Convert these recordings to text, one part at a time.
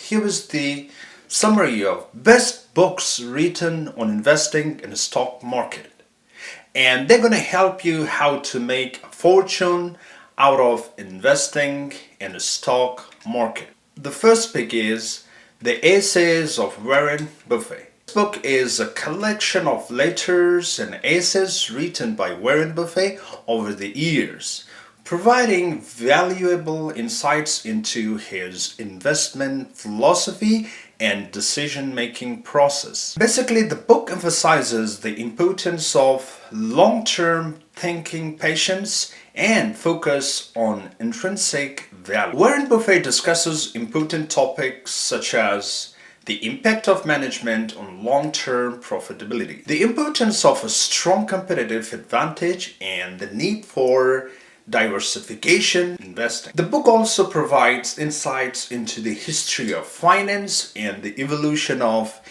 here is the summary of best books written on investing in the stock market. And they're going to help you how to make a fortune out of investing in the stock market. The first book is The Essays of Warren Buffett. This book is a collection of letters and essays written by Warren Buffett over the years, providing valuable insights into his investment philosophy and decision-making process. Basically, the book emphasizes the importance of long-term thinking, patience, and focus on intrinsic value. Warren Buffett discusses important topics such as the impact of management on long-term profitability, the importance of a strong competitive advantage, and the need for diversification investing. The book also provides insights into the history of finance and the evolution of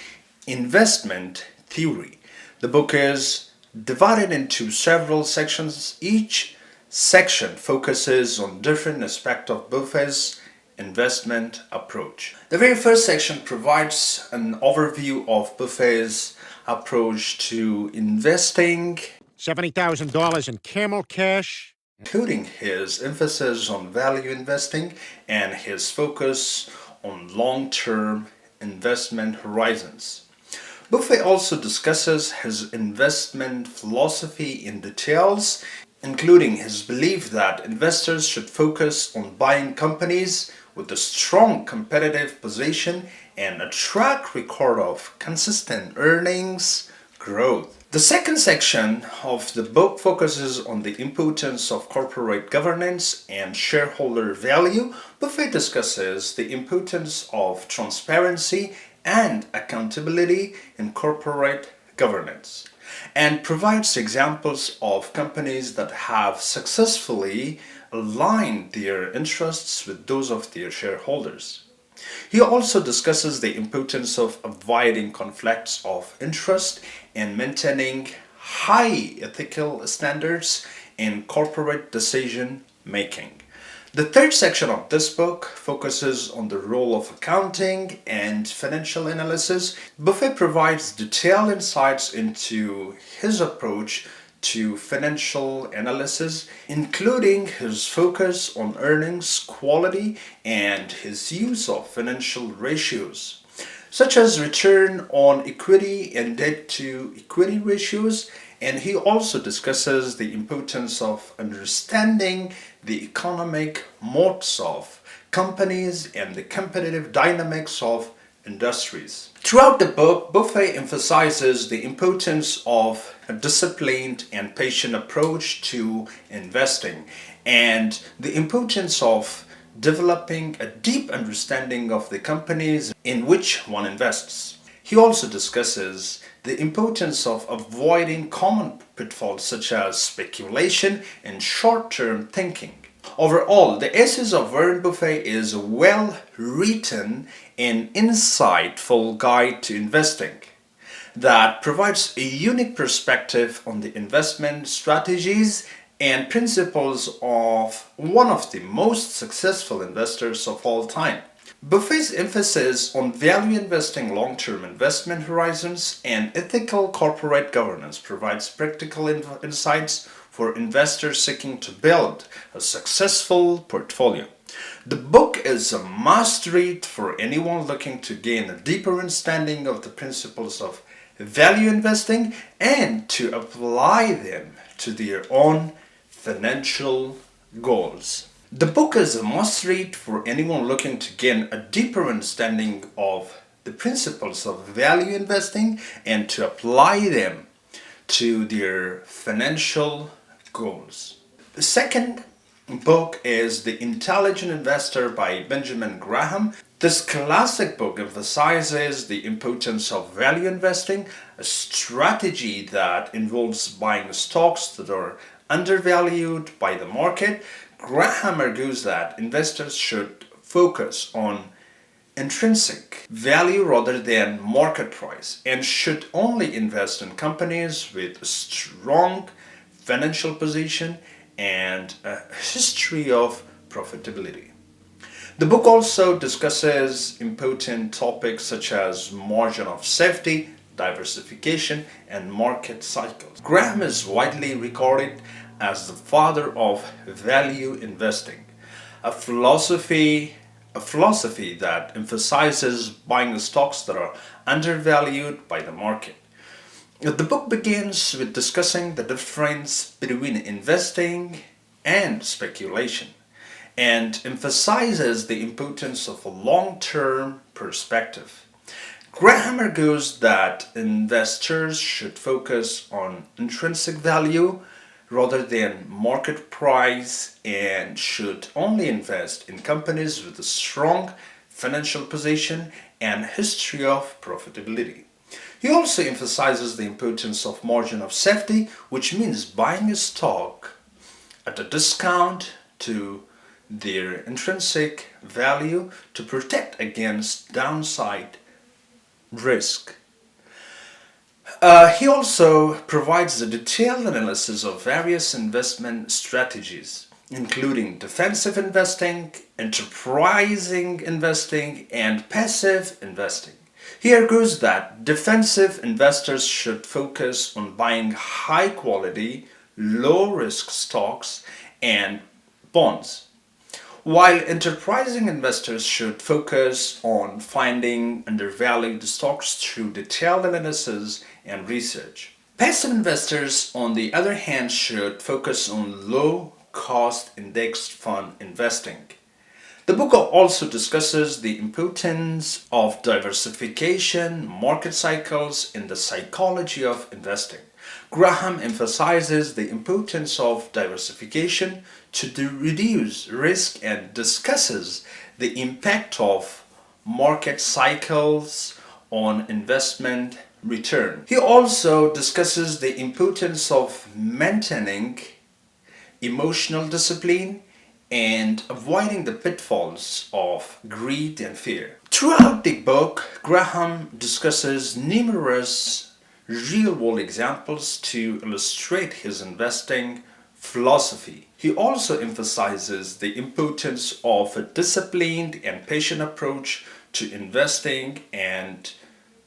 investment theory. The book is divided into several sections. Each section focuses on different aspects of Buffett's investment approach. The very first section provides an overview of Buffett's approach to investing, $70,000 in camel cash, including his emphasis on value investing and his focus on long-term investment horizons. Buffett also discusses his investment philosophy in details, including his belief that investors should focus on buying companies with a strong competitive position and a track record of consistent earnings growth. The second section of the book focuses on the importance of corporate governance and shareholder value. Buffett discusses the importance of transparency and accountability in corporate governance and provides examples of companies that have successfully aligned their interests with those of their shareholders. He also discusses the importance of avoiding conflicts of interest and maintaining high ethical standards in corporate decision making. The third section of this book focuses on the role of accounting and financial analysis. Buffett provides detailed insights into his approach to financial analysis, including his focus on earnings quality and his use of financial ratios, such as return on equity and debt to equity ratios. And he also discusses the importance of understanding the economic moats of companies and the competitive dynamics of industries. Throughout the book, Buffett emphasizes the importance of a disciplined and patient approach to investing and the importance of developing a deep understanding of the companies in which one invests. He also discusses the importance of avoiding common pitfalls such as speculation and short-term thinking. Overall, the Essays of Warren Buffett is a well-written and insightful guide to investing that provides a unique perspective on the investment strategies and principles of one of the most successful investors of all time. Buffett's emphasis on value investing, long-term investment horizons, and ethical corporate governance provides practical insights for investors seeking to build a successful portfolio. The book is a must-read for anyone looking to gain a deeper understanding of the principles of value investing and to apply them to their own financial goals. The book is a must-read for anyone looking to gain a deeper understanding of the principles of value investing and to apply them to their financial goals. The second book is The Intelligent Investor by Benjamin Graham. This classic book emphasizes the importance of value investing, a strategy that involves buying stocks that are undervalued by the market. Graham argues that investors should focus on intrinsic value rather than market price and should only invest in companies with a strong financial position and a history of profitability. The book also discusses important topics such as margin of safety, diversification, and market cycles. Graham is widely regarded as the father of value investing, a philosophy a philosophy that emphasizes buying stocks that are undervalued by the market. The book begins with discussing the difference between investing and speculation and emphasizes the importance of a long term perspective. Graham argues that investors should focus on intrinsic value rather than market price and should only invest in companies with a strong financial position and history of profitability. He also emphasizes the importance of margin of safety, which means buying a stock at a discount to their intrinsic value to protect against downside risk. He also provides a detailed analysis of various investment strategies, including defensive investing, enterprising investing, and passive investing. He argues that defensive investors should focus on buying high quality, low risk stocks and bonds, while enterprising investors should focus on finding undervalued stocks through detailed analysis and research. Passive investors, on the other hand, should focus on low cost index fund investing. The book also discusses the importance of diversification, market cycles, and the psychology of investing. Graham emphasizes the importance of diversification to reduce risk and discusses the impact of market cycles on investment return. He also discusses the importance of maintaining emotional discipline and avoiding the pitfalls of greed and fear. Throughout the book, Graham discusses numerous real-world examples to illustrate his investing philosophy. He also emphasizes the importance of a disciplined and patient approach to investing and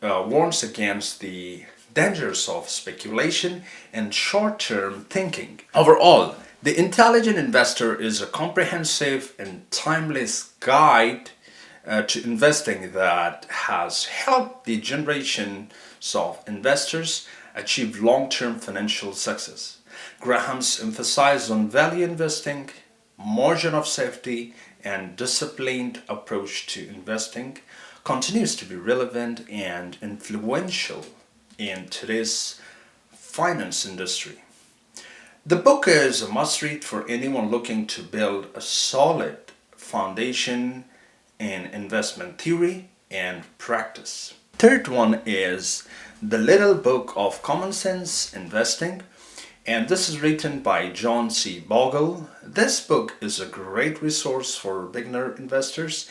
warns against the dangers of speculation and short-term thinking. Overall, The Intelligent Investor is a comprehensive and timeless guide to investing that has helped the generations of investors achieve long-term financial success. Graham's emphasis on value investing, margin of safety, and disciplined approach to investing continues to be relevant and influential in today's finance industry. The book is a must-read for anyone looking to build a solid foundation in investment theory and practice. Third one is The Little Book of Common Sense Investing, and this is written by John C. Bogle. This book is a great resource for beginner investors,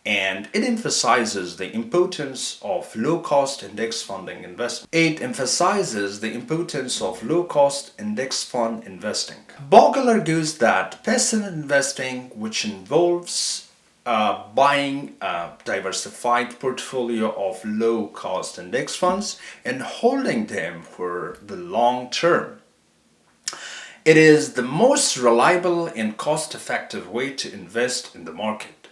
and it emphasizes the importance of low-cost index funding investment. It emphasizes the importance of low-cost index fund investing. Bogle argues that passive investing, which involves buying a diversified portfolio of low-cost index funds and holding them for the long term, it is the most reliable and cost-effective way to invest in the market.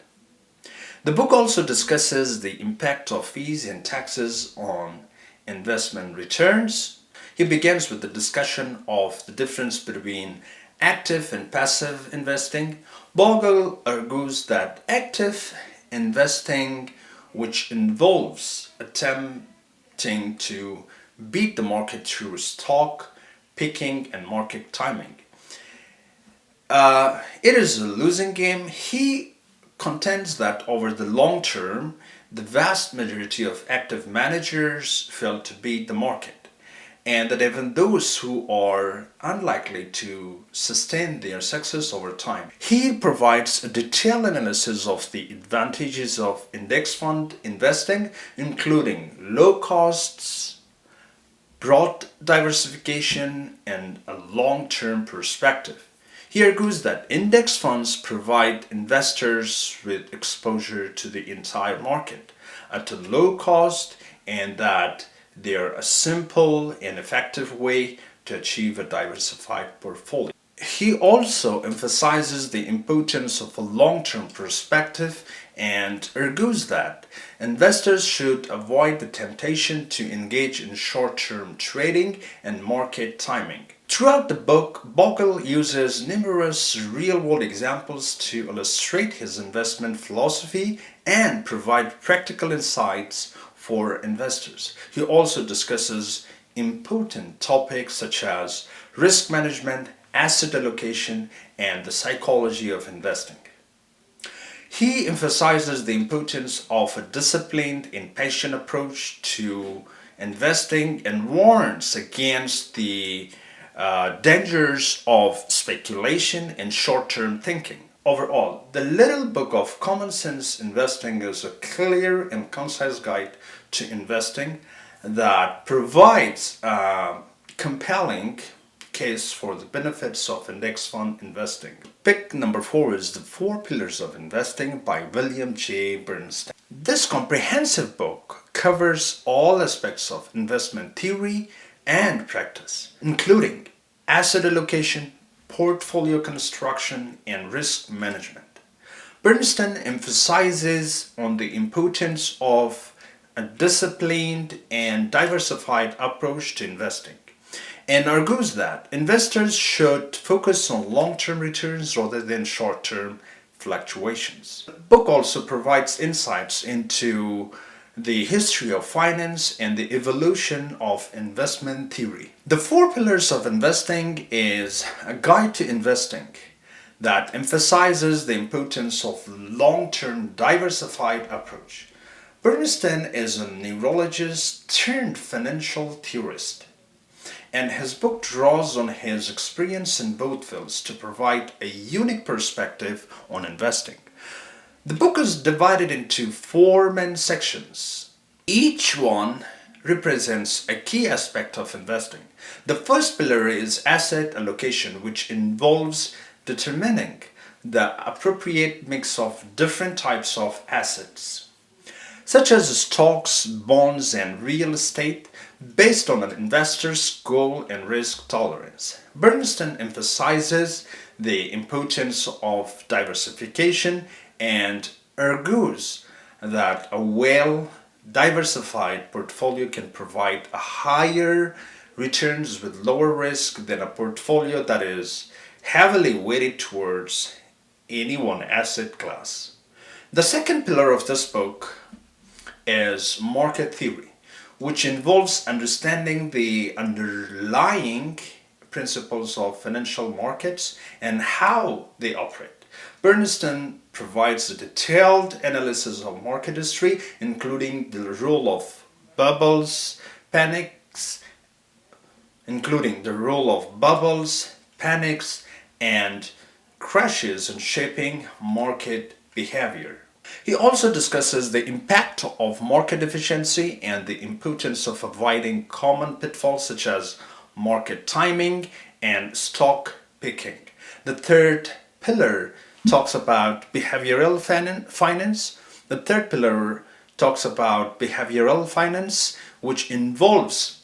The book also discusses the impact of fees and taxes on investment returns. He begins with the discussion of the difference between active and passive investing. Bogle argues that active investing, which involves attempting to beat the market through stock picking and market timing, it is a losing game. He contends that over the long term, the vast majority of active managers fail to beat the market, and that even those who are unlikely to sustain their success over time. He provides a detailed analysis of the advantages of index fund investing, including low costs, broad diversification, and a long-term perspective. He argues that index funds provide investors with exposure to the entire market at a low cost and that they are a simple and effective way to achieve a diversified portfolio. He also emphasizes the importance of a long-term perspective and argues that investors should avoid the temptation to engage in short-term trading and market timing. Throughout the book, Bogle uses numerous real-world examples to illustrate his investment philosophy and provide practical insights for investors. He also discusses important topics such as risk management, asset allocation, and the psychology of investing. He emphasizes the importance of a disciplined and patient approach to investing and warns against the dangers of speculation and short term thinking. Overall, the Little Book of Common Sense Investing is a clear and concise guide to investing that provides a compelling case for the benefits of index fund investing. Pick number 4 is The Four Pillars of Investing by William J. Bernstein. This comprehensive book covers all aspects of investment theory and practice, including asset allocation, portfolio construction, and risk management. Bernstein emphasizes on the importance of a disciplined and diversified approach to investing and argues that investors should focus on long-term returns rather than short-term fluctuations. The book also provides insights into the history of finance and the evolution of investment theory. The Four Pillars of Investing is a guide to investing that emphasizes the importance of long-term diversified approach. Bernstein is a neurologist turned financial theorist, and his book draws on his experience in both fields to provide a unique perspective on investing. The book is divided into 4 main sections. Each one represents a key aspect of investing. The first pillar is asset allocation, which involves determining the appropriate mix of different types of assets, such as stocks, bonds, and real estate, based on an investor's goal and risk tolerance. Bernstein emphasizes the importance of diversification and argues that a well-diversified portfolio can provide a higher returns with lower risk than a portfolio that is heavily weighted towards any one asset class. The second pillar of this book is market theory, which involves understanding the underlying principles of financial markets and how they operate. Bernstein provides a detailed analysis of market history, including the role of bubbles, panics, and crashes in shaping market behavior. He also discusses the impact of market efficiency and the importance of avoiding common pitfalls such as market timing and stock picking. The third pillar talks about behavioral finance. The third pillar talks about behavioral finance, which involves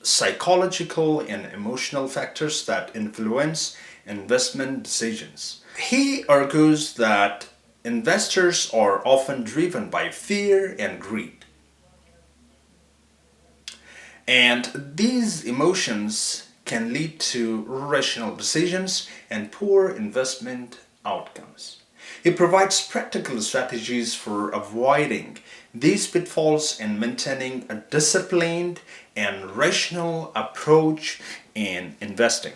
psychological and emotional factors that influence investment decisions. He argues that investors are often driven by fear and greed, and these emotions can lead to irrational decisions and poor investment outcomes. He provides practical strategies for avoiding these pitfalls and maintaining a disciplined and rational approach in investing.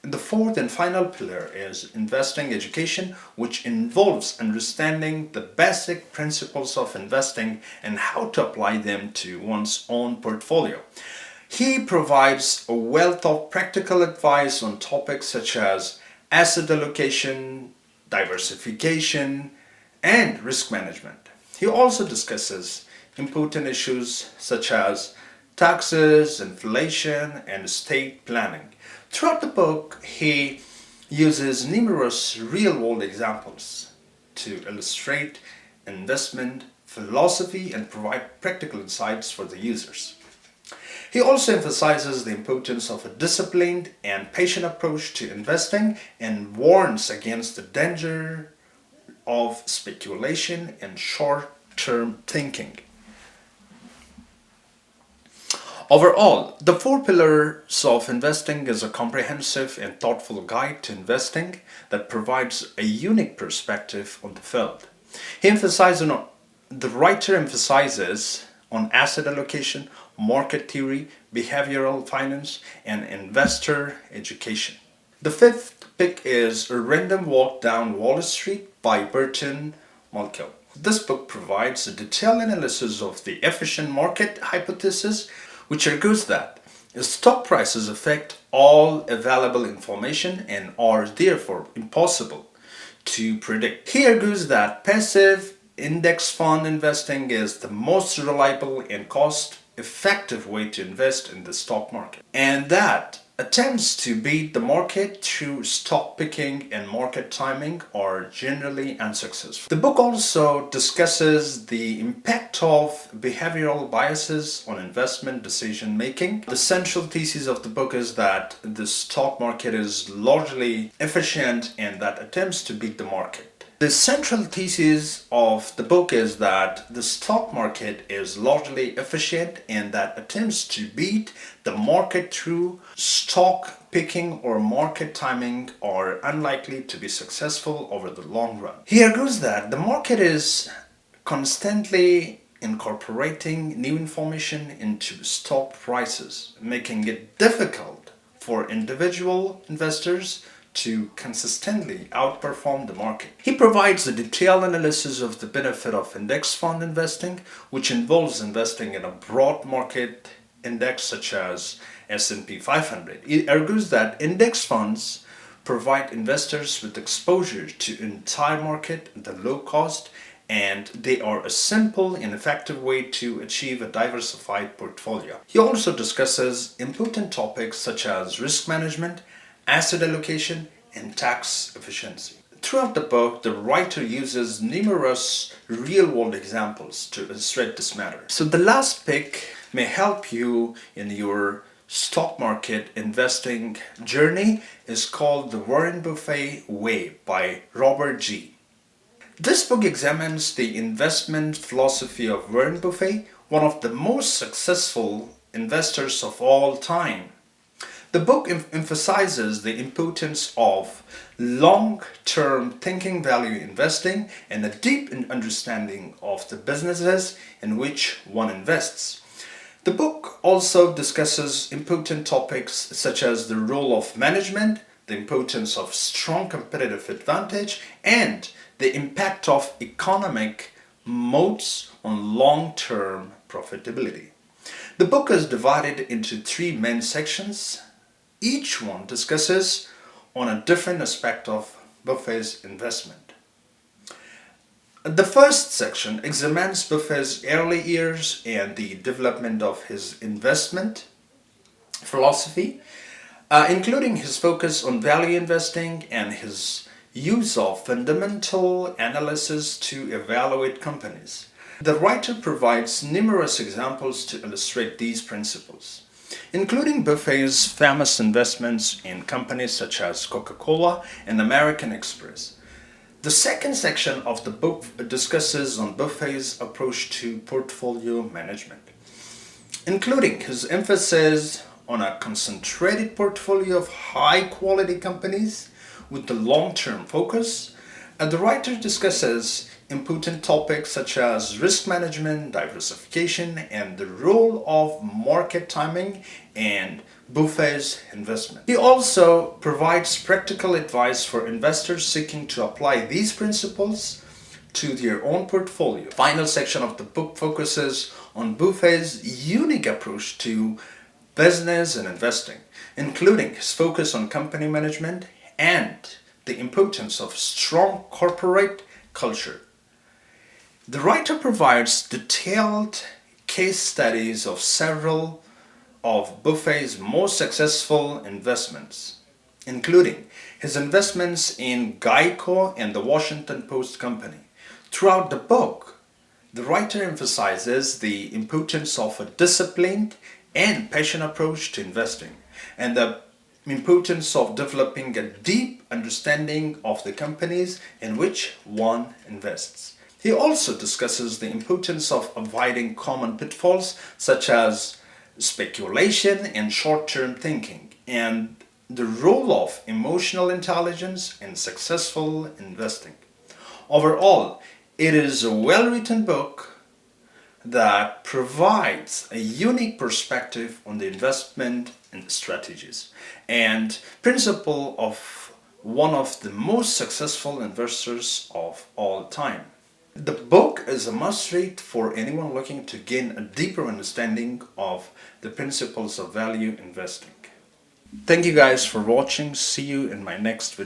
The fourth and final pillar is investing education, which involves understanding the basic principles of investing and how to apply them to one's own portfolio. He provides a wealth of practical advice on topics such as asset allocation, diversification, and risk management. He also discusses important issues such as taxes, inflation, and estate planning. Throughout the book, he uses numerous real-world examples to illustrate investment philosophy and provide practical insights for the users. He also emphasizes the importance of a disciplined and patient approach to investing and warns against the danger of speculation and short-term thinking. Overall, the four pillars of investing is a comprehensive and thoughtful guide to investing that provides a unique perspective on the field. The writer emphasizes on asset allocation, market theory, behavioral finance, and investor education. The fifth pick is A Random Walk Down Wall Street by Burton Malkiel. This book provides a detailed analysis of the efficient market hypothesis, which argues that stock prices affect all available information and are therefore impossible to predict. He argues that passive index fund investing is the most reliable and cost-effective way to invest in the stock market, and that attempts to beat the market through stock picking and market timing are generally unsuccessful. The book also discusses the impact of behavioral biases on investment decision making. The central thesis of the book is that the stock market is largely efficient and that attempts to beat the market. The central thesis of the book is that the stock market is largely efficient and that attempts to beat the market through stock picking or market timing are unlikely to be successful over the long run. He argues that the market is constantly incorporating new information into stock prices, making it difficult for individual investors to consistently outperform the market. He provides a detailed analysis of the benefit of index fund investing, which involves investing in a broad market index such as S&P 500. He argues that index funds provide investors with exposure to entire market at a low cost, and they are a simple and effective way to achieve a diversified portfolio. He also discusses important topics such as risk management, asset allocation, and tax efficiency. Throughout the book, the writer uses numerous real-world examples to illustrate this matter. So the last pick may help you in your stock market investing journey is called The Warren Buffett Way by Robert G. This book examines the investment philosophy of Warren Buffett, one of the most successful investors of all time. The book emphasizes the importance of long-term thinking, value investing, and a deep understanding of the businesses in which one invests. The book also discusses important topics such as the role of management, the importance of strong competitive advantage, and the impact of economic moats on long-term profitability. The book is divided into three main sections. Each one discusses on a different aspect of Buffett's investment. The first section examines Buffett's early years and the development of his investment philosophy, including his focus on value investing and his use of fundamental analysis to evaluate companies. The writer provides numerous examples to illustrate these principles, including Buffett's famous investments in companies such as Coca-Cola and American Express. The second section of the book discusses on Buffett's approach to portfolio management, including his emphasis on a concentrated portfolio of high-quality companies with the long-term focus. The writer discusses important topics such as risk management, diversification, and the role of market timing and Buffett's investment. He also provides practical advice for investors seeking to apply these principles to their own portfolio. The final section of the book focuses on Buffett's unique approach to business and investing, including his focus on company management and the importance of strong corporate culture. The writer provides detailed case studies of several of Buffett's most successful investments, including his investments in Geico and the Washington Post Company. Throughout the book, the writer emphasizes the importance of a disciplined and patient approach to investing and the importance of developing a deep understanding of the companies in which one invests. He also discusses the importance of avoiding common pitfalls such as speculation and short-term thinking, and the role of emotional intelligence in successful investing. Overall, it is a well-written book that provides a unique perspective on the investment and strategies and principle of one of the most successful investors of all time. The book is a must-read for anyone looking to gain a deeper understanding of the principles of value investing. Thank you guys for watching. See you in my next video.